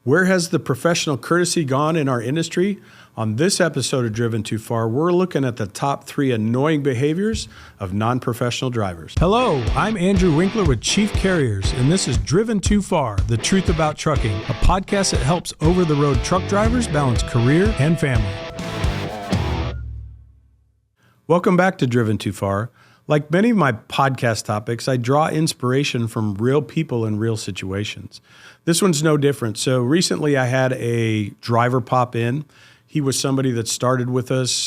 Where has the professional courtesy gone in our industry? On this episode of Driven Too Far, we're looking at the top 3 annoying behaviors of non-professional drivers. Hello, I'm Andrew Winkler with Chief Carriers, and this is Driven Too Far, the truth about trucking, a podcast that helps over-the-road truck drivers balance career and family. Welcome back to Driven Too Far. Like many of my podcast topics, I draw inspiration from real people in real situations. This one's no different. So recently I had a driver pop in. He was somebody that started with us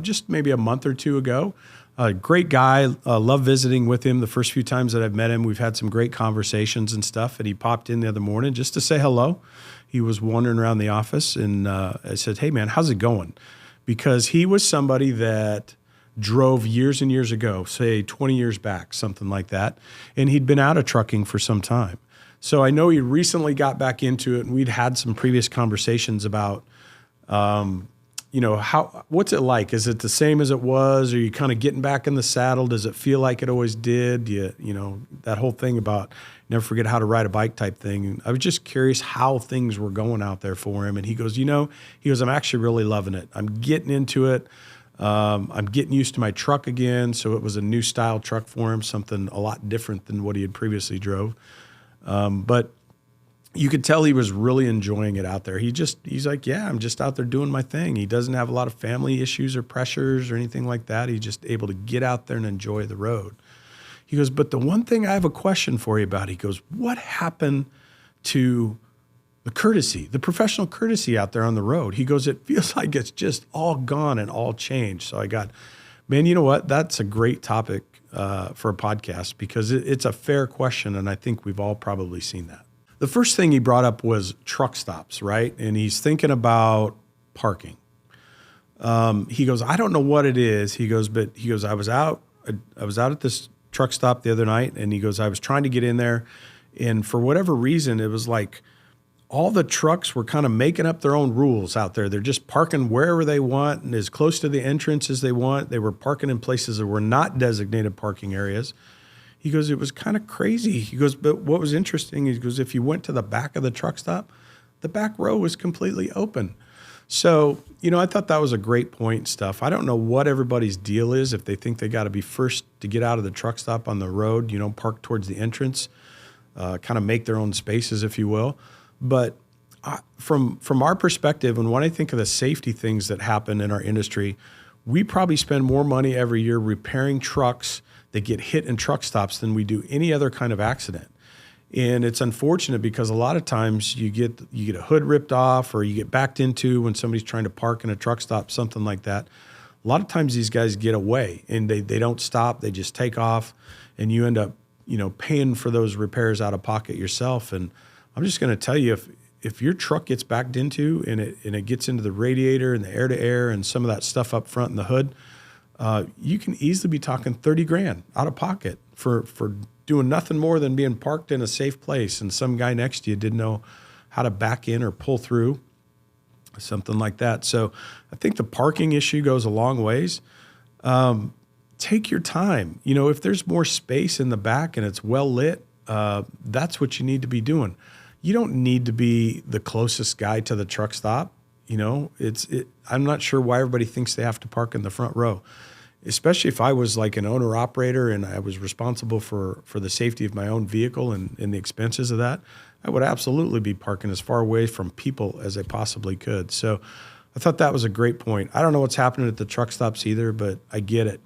just maybe a month or two ago. A great guy. Love visiting with him the first few times that I've met him. We've had some great conversations and stuff. And he popped in the other morning just to say hello. He was wandering around the office and I said, "Hey man, how's it going?" Because he was somebody that drove years and years ago, say 20 years back, something like that. And he'd been out of trucking for some time. So I know he recently got back into it, and we'd had some previous conversations about, what's it like? Is it the same as it was? Are you kind of getting back in the saddle? Does it feel like it always did? That whole thing about never forget how to ride a bike type thing. I was just curious how things were going out there for him. And he goes, I'm actually really loving it. I'm getting into it. I'm getting used to my truck again. So it was a new style truck for him, something a lot different than what he had previously drove. But you could tell he was really enjoying it out there. He's like, yeah, I'm just out there doing my thing. He doesn't have a lot of family issues or pressures or anything like that. He's just able to get out there and enjoy the road. He goes, but the one thing I have a question for you about, he goes, what happened to the courtesy, the professional courtesy out there on the road? He goes, it feels like it's just all gone and all changed. So I got, man, you know what? That's a great topic for a podcast because it's a fair question, and I think we've all probably seen that. The first thing he brought up was truck stops, right? And he's thinking about parking. He goes, I don't know what it is. He goes, I was out at this truck stop the other night, and he goes, I was trying to get in there, and for whatever reason, it was like all the trucks were kind of making up their own rules out there. They're just parking wherever they want and as close to the entrance as they want. They were parking in places that were not designated parking areas. He goes, it was kind of crazy. He goes, but what was interesting, he goes, if you went to the back of the truck stop, the back row was completely open. So, I thought that was a great point and stuff. I don't know what everybody's deal is, if they think they got to be first to get out of the truck stop on the road, park towards the entrance, kind of make their own spaces, if you will. But from our perspective, and when I think of the safety things that happen in our industry, we probably spend more money every year repairing trucks that get hit in truck stops than we do any other kind of accident. And it's unfortunate because a lot of times you get a hood ripped off or you get backed into when somebody's trying to park in a truck stop, something like that. A lot of times these guys get away and they don't stop, they just take off, and you end up, paying for those repairs out of pocket yourself. And I'm just going to tell you, if your truck gets backed into and it gets into the radiator and the air-to-air and some of that stuff up front in the hood, you can easily be talking $30,000 out of pocket for doing nothing more than being parked in a safe place, and some guy next to you didn't know how to back in or pull through, something like that. So I think the parking issue goes a long ways. Take your time. If there's more space in the back and it's well lit, that's what you need to be doing. You don't need to be the closest guy to the truck stop. I'm not sure why everybody thinks they have to park in the front row, especially if I was like an owner operator and I was responsible for the safety of my own vehicle and the expenses of that. I would absolutely be parking as far away from people as I possibly could. So I thought that was a great point. I don't know what's happening at the truck stops either, but I get it.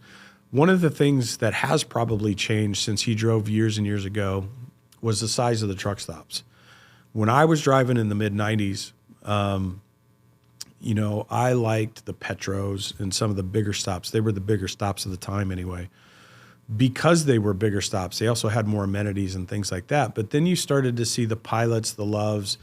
One of the things that has probably changed since he drove years and years ago was the size of the truck stops. When I was driving in the mid-90s, I liked the Petros and some of the bigger stops. They were the bigger stops at the time anyway. Because they were bigger stops, they also had more amenities and things like that. But then you started to see the Pilots, the Loves,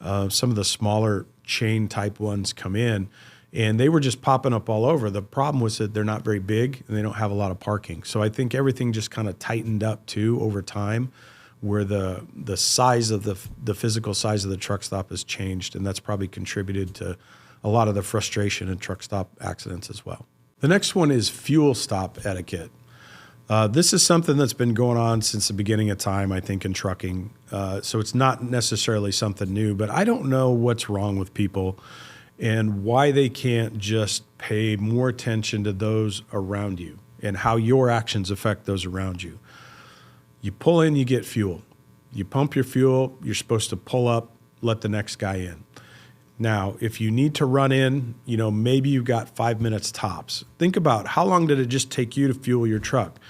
some of the smaller chain type ones come in, and they were just popping up all over. The problem was that they're not very big and they don't have a lot of parking. So I think everything just kind of tightened up too over time, where the size of the physical size of the truck stop has changed, and that's probably contributed to a lot of the frustration in truck stop accidents as well. The next one is fuel stop etiquette. This is something that's been going on since the beginning of time, I think, in trucking. So it's not necessarily something new, but I don't know what's wrong with people and why they can't just pay more attention to those around you and how your actions affect those around you. You pull in, you get fuel. You pump your fuel, you're supposed to pull up, let the next guy in. Now, if you need to run in, maybe you've got 5 minutes tops. Think about how long did it just take you to fuel your truck?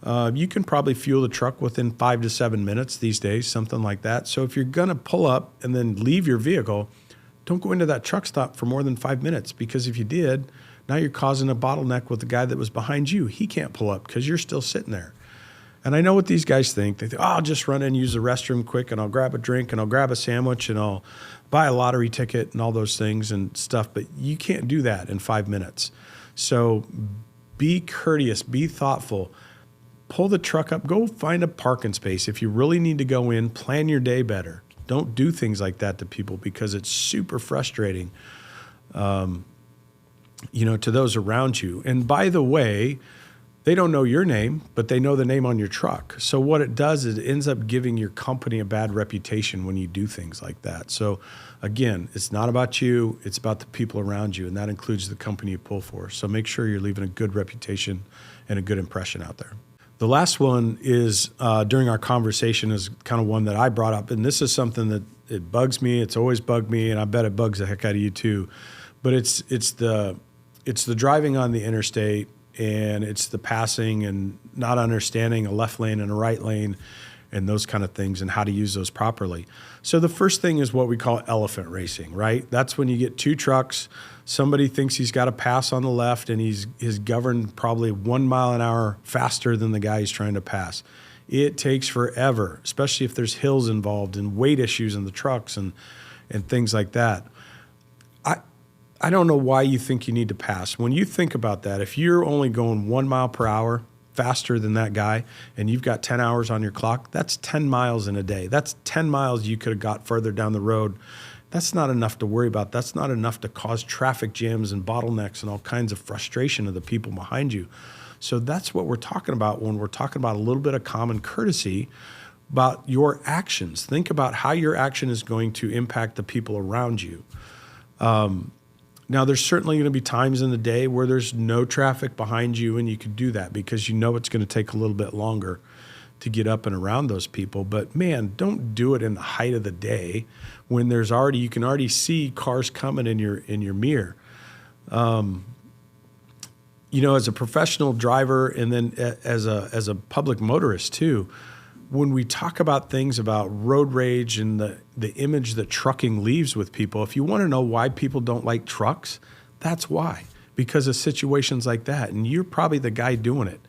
You can probably fuel the truck within 5 to 7 minutes these days, something like that. So if you're going to pull up and then leave your vehicle, don't go into that truck stop for more than 5 minutes, because if you did, now you're causing a bottleneck with the guy that was behind you. He can't pull up because you're still sitting there. And I know what these guys think. They think, I'll just run in, use the restroom quick, and I'll grab a drink, and I'll grab a sandwich, and I'll buy a lottery ticket and all those things and stuff. But you can't do that in 5 minutes. So be courteous, be thoughtful. Pull the truck up, go find a parking space. If you really need to go in, plan your day better. Don't do things like that to people, because it's super frustrating, to those around you. And by the way, they don't know your name, but they know the name on your truck. So what it does is it ends up giving your company a bad reputation when you do things like that. So again, it's not about you, it's about the people around you, and that includes the company you pull for. So make sure you're leaving a good reputation and a good impression out there. The last one is during our conversation is kind of one that I brought up, and this is something that it bugs me. It's always bugged me, and I bet it bugs the heck out of you too. But it's the driving on the interstate, and it's the passing and not understanding a left lane and a right lane and those kind of things and how to use those properly. So the first thing is what we call elephant racing, right? That's when you get two trucks. Somebody thinks he's got to pass on the left, and he's governed probably 1 mile an hour faster than the guy he's trying to pass. It takes forever, especially if there's hills involved and weight issues in the trucks and things like that. I don't know why you think you need to pass. When you think about that, if you're only going 1 mile per hour faster than that guy and you've got 10 hours on your clock, that's 10 miles in a day. That's 10 miles you could have got further down the road. That's not enough to worry about. That's not enough to cause traffic jams and bottlenecks and all kinds of frustration of the people behind you. So that's what we're talking about when we're talking about a little bit of common courtesy about your actions. Think about how your action is going to impact the people around you. Now, there's certainly going to be times in the day where there's no traffic behind you, and you could do that because you know it's going to take a little bit longer to get up and around those people. But man, don't do it in the height of the day when you can already see cars coming in your mirror. As a professional driver and then as a public motorist too, when we talk about things about road rage and the image that trucking leaves with people, if you want to know why people don't like trucks, that's why. Because of situations like that. And you're probably the guy doing it.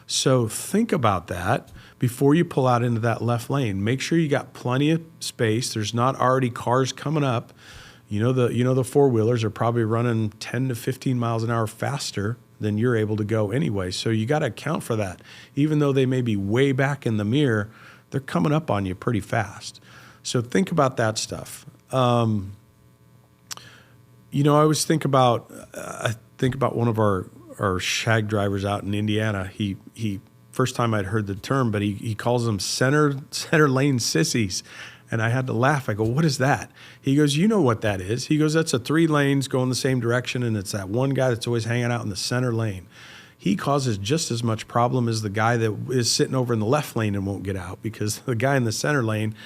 So think about that before you pull out into that left lane. Make sure you got plenty of space. There's not already cars coming up. The four-wheelers are probably running 10 to 15 miles an hour faster than you're able to go anyway. So you got to account for that. Even though they may be way back in the mirror, they're coming up on you pretty fast. So think about that stuff. I always think about one of our shag drivers out in Indiana. He first time I'd heard the term, but he calls them center lane sissies. And I had to laugh. I go, what is that? He goes, you know what that is. He goes, that's 3 lanes going the same direction, and it's that one guy that's always hanging out in the center lane. He causes just as much problem as the guy that is sitting over in the left lane and won't get out, because the guy in the center lane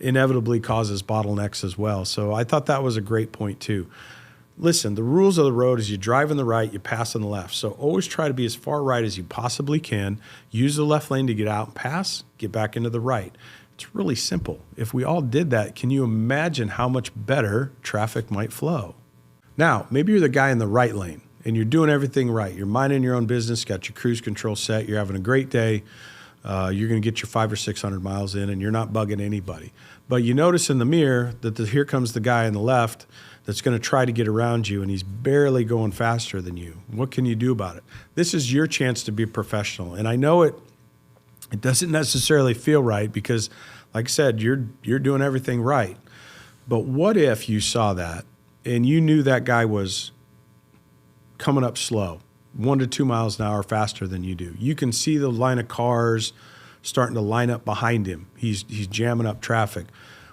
inevitably causes bottlenecks as well. So I thought that was a great point too. Listen, the rules of the road is you drive on the right, you pass on the left. So always try to be as far right as you possibly can. Use the left lane to get out and pass, get back into the right. It's really simple. If we all did that, can you imagine how much better traffic might flow? Now, maybe you're the guy in the right lane and you're doing everything right. You're minding your own business, got your cruise control set, you're having a great day. You're going to get your 500 or 600 miles in and you're not bugging anybody. But you notice in the mirror that here comes the guy on the left that's going to try to get around you, and he's barely going faster than you. What can you do about it? This is your chance to be professional. And I know it doesn't necessarily feel right because, like I said, you're doing everything right. But what if you saw that and you knew that guy was coming up slow 1 to 2 miles an hour faster than you do. You can see the line of cars starting to line up behind him. He's jamming up traffic.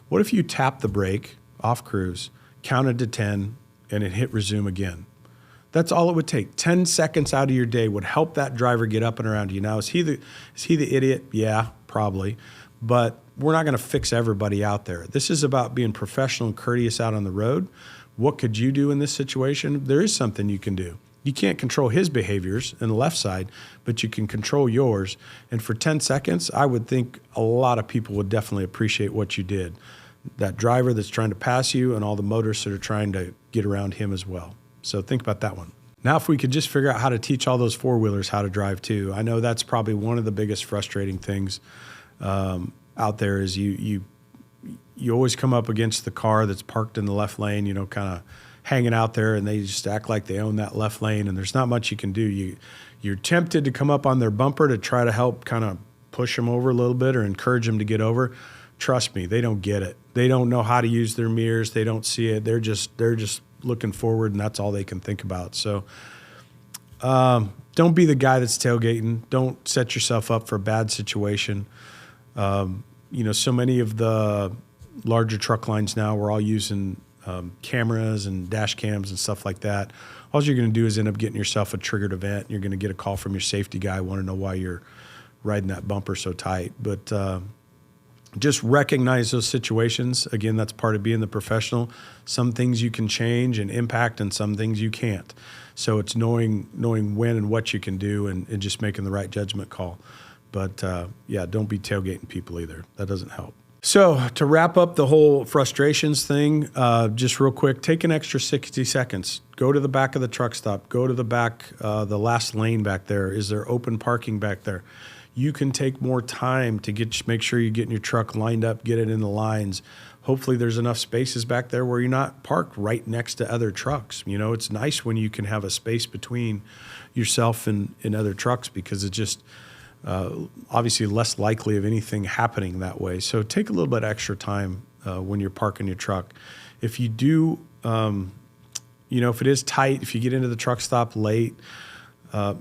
What if you tap the brake off cruise, counted to 10, and it hit resume again? That's all it would take. 10 seconds out of your day would help that driver get up and around you. Now, is he the idiot? Yeah, probably. But we're not going to fix everybody out there. This is about being professional and courteous out on the road. What could you do in this situation? There is something you can do. You can't control his behaviors in the left side, but you can control yours. And for 10 seconds, I would think a lot of people would definitely appreciate what you did. That driver that's trying to pass you and all the motorists that are trying to get around him as well. So think about that one. Now, if we could just figure out how to teach all those four-wheelers how to drive too. I know that's probably one of the biggest frustrating things out there is you always come up against the car that's parked in the left lane, kind of hanging out there, and they just act like they own that left lane, and there's not much you can do. You're tempted to come up on their bumper to try to help kind of push them over a little bit or encourage them to get over. Trust me, they don't get it. They don't know how to use their mirrors. They don't see it. They're just looking forward, and that's all they can think about. So don't be the guy that's tailgating. Don't set yourself up for a bad situation. So many of the larger truck lines now, we're all using cameras and dash cams and stuff like that. All you're going to do is end up getting yourself a triggered event. You're going to get a call from your safety guy, want to know why you're riding that bumper so tight. But just recognize those situations. Again, that's part of being the professional. Some things you can change and impact, and some things you can't. So it's knowing when and what you can do, and just making the right judgment call. But don't be tailgating people either. That doesn't help. So to wrap up the whole frustrations thing, just real quick, take an extra 60 seconds. Go to the back of the truck stop. Go to the back, the last lane back there. Is there open parking back there? You can take more time to make sure you're getting your truck lined up, get it in the lines. Hopefully there's enough spaces back there where you're not parked right next to other trucks. It's nice when you can have a space between yourself and other trucks, because it's just obviously less likely of anything happening that way. So take a little bit extra time when you're parking your truck. If you do, if it is tight, if you get into the truck stop late,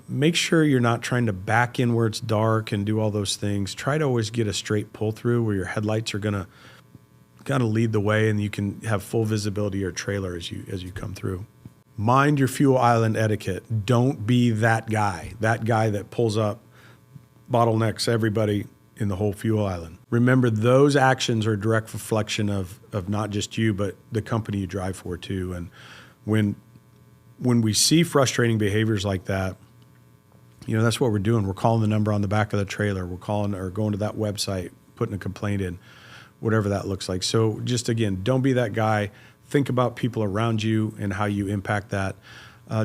make sure you're not trying to back in where it's dark and do all those things. Try to always get a straight pull through where your headlights are going to lead the way, and you can have full visibility of your trailer as you come through. Mind your fuel island etiquette. Don't be that guy that pulls up, bottlenecks everybody in the whole fuel island. Remember, those actions are a direct reflection of not just you, but the company you drive for too. And when we see frustrating behaviors like that, that's what we're doing. We're calling the number on the back of the trailer. We're calling or going to that website, putting a complaint in, whatever that looks like. So just, again, don't be that guy. Think about people around you and how you impact that.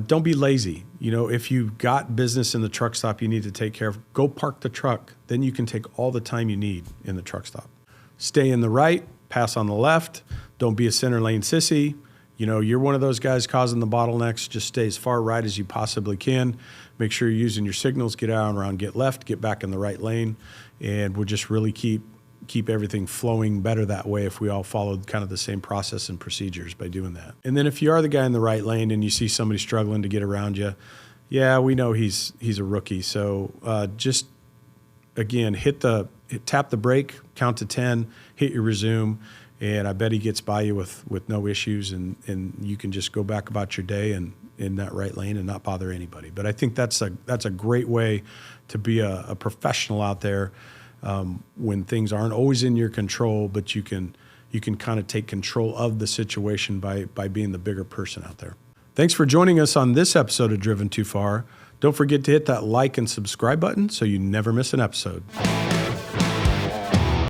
Don't be lazy. If you've got business in the truck stop you need to take care of, go park the truck. Then you can take all the time you need in the truck stop. Stay in the right, pass on the left. Don't be a center lane sissy. You're one of those guys causing the bottlenecks. Just stay as far right as you possibly can. Make sure you're using your signals. Get out and around, get left, get back in the right lane. And we'll just really keep everything flowing better that way if we all followed kind of the same process and procedures by doing that. And then if you are the guy in the right lane and you see somebody struggling to get around you, yeah, we know he's a rookie. So just, again, tap the brake, count to 10, hit your resume, and I bet he gets by you with no issues, and you can just go back about your day and in that right lane and not bother anybody. But I think that's a great way to be a professional out there. When things aren't always in your control, but you can kind of take control of the situation by being the bigger person out there. Thanks for joining us on this episode of Driven Too Far. Don't forget to hit that like and subscribe button so you never miss an episode.